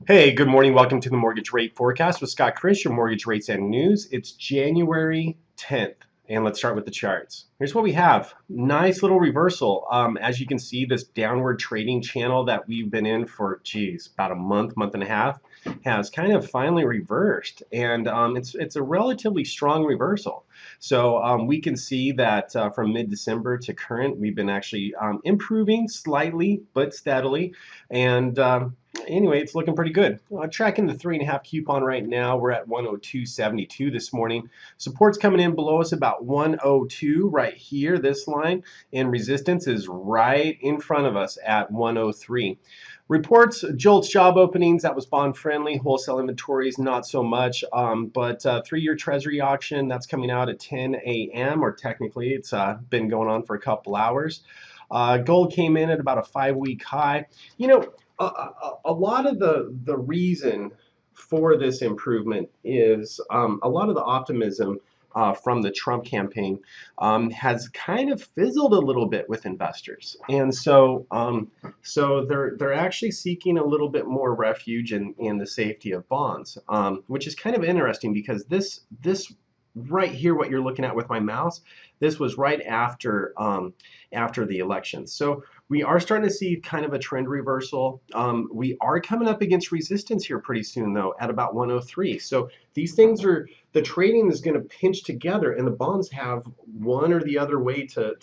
Hey, good morning. Welcome to the Mortgage Rate Forecast with Scott Criss, your mortgage rates and news. It's January 10th, and let's start with the charts. Here's what we have. Nice little reversal. As you can see, this downward trading channel that we've been in for, about a month and a half, has kind of finally reversed, and it's a relatively strong reversal. So we can see that from mid-December to current, we've been actually improving slightly but steadily, and anyway, it's looking pretty good. Tracking the 3.5 coupon right now. We're at 102.72 this morning. Support's coming in below us about 102 right here, this line, and resistance is right in front of us at 103. Reports, JOLTS job openings, that was bond friendly. Wholesale inventories, not so much. But 3-year Treasury auction, that's coming out at 10 a.m. or technically it's been going on for a couple hours. Gold came in at about a 5-week high. You know, a lot of the reason for this improvement is a lot of the optimism from the Trump campaign has kind of fizzled a little bit with investors, and so they're actually seeking a little bit more refuge in the safety of bonds, which is kind of interesting because this right here, what you're looking at with my mouse, this was right after the election. So we are starting to see kind of a trend reversal. We are coming up against resistance here pretty soon, though, at about 103. So these things are, the trading is going to pinch together, and the bonds have one or the other way to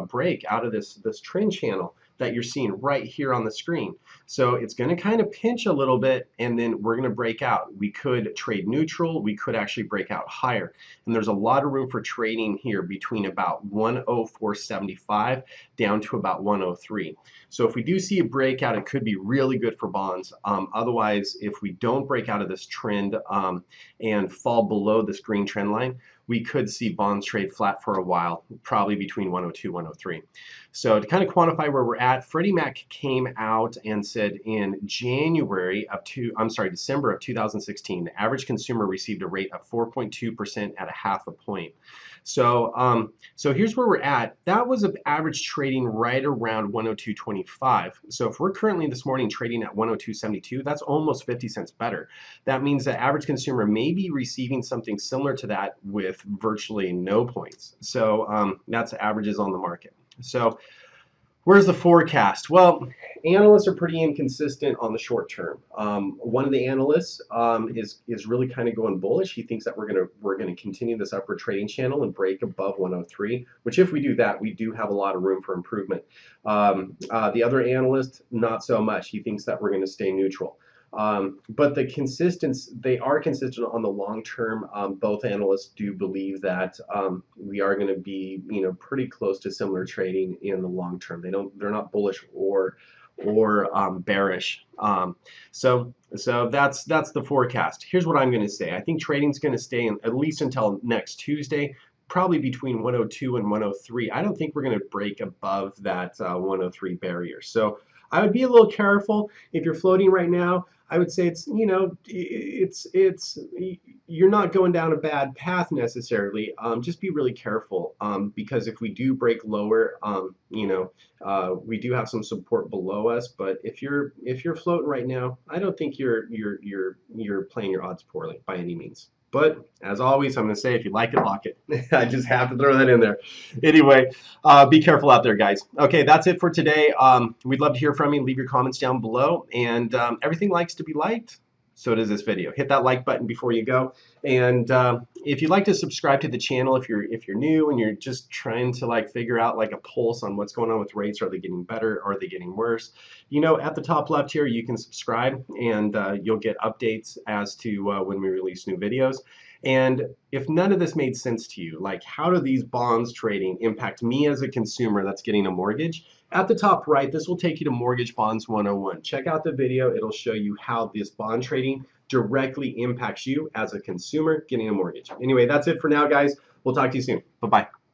break out of this trend channel that you're seeing right here on the screen. So it's going to kind of pinch a little bit, and then we're going to break out. We could trade neutral. We could actually break out higher. And there's a lot of room for trading here between about 104.75 down to about 103. So if we do see a breakout, it could be really good for bonds. Otherwise, if we don't break out of this trend and fall below this green trend line, we could see bonds trade flat for a while, probably between 102 and 103. So to kind of quantify where we're at, Freddie Mac came out and said in December of 2016, the average consumer received a rate of 4.2% at a half a point. So so here's where we're at. That was an average trading right around 102.25. So if we're currently this morning trading at 102.72, that's almost 50 cents better. That means the average consumer may be receiving something similar to that with virtually no points. So that's averages on the market. So where's the forecast? Well, analysts are pretty inconsistent on the short term. One of the analysts is really kind of going bullish. He thinks that we're gonna continue this upward trading channel and break above 103. Which, if we do that, we do have a lot of room for improvement. The other analyst, not so much. He thinks that we're going to stay neutral. But they are consistent on the long term. Both analysts do believe that we are going to be, pretty close to similar trading in the long term. They're not bullish or bearish. So that's the forecast. Here's what I'm going to say. I think trading's going to stay in, at least until next Tuesday, probably between 102 and 103. I don't think we're going to break above that 103 barrier. So I would be a little careful if you're floating right now. I would say it's you're not going down a bad path necessarily. Just be really careful because if we do break lower, we do have some support below us. But if you're floating right now, I don't think you're playing your odds poorly by any means. But as always, I'm going to say, if you like it, lock it. I just have to throw that in there. Anyway, be careful out there, guys. Okay, that's it for today. We'd love to hear from you. Leave your comments down below. And everything likes to be liked. So does this video. Hit that like button before you go. And if you'd like to subscribe to the channel, if you're new and you're just trying to figure out a pulse on what's going on with rates, are they getting better? Are they getting worse? At the top left here, you can subscribe and you'll get updates as to when we release new videos. And if none of this made sense to you, how do these bonds trading impact me as a consumer that's getting a mortgage? At the top right, this will take you to Mortgage Bonds 101. Check out the video. It'll show you how this bond trading directly impacts you as a consumer getting a mortgage. Anyway, that's it for now, guys. We'll talk to you soon. Bye-bye.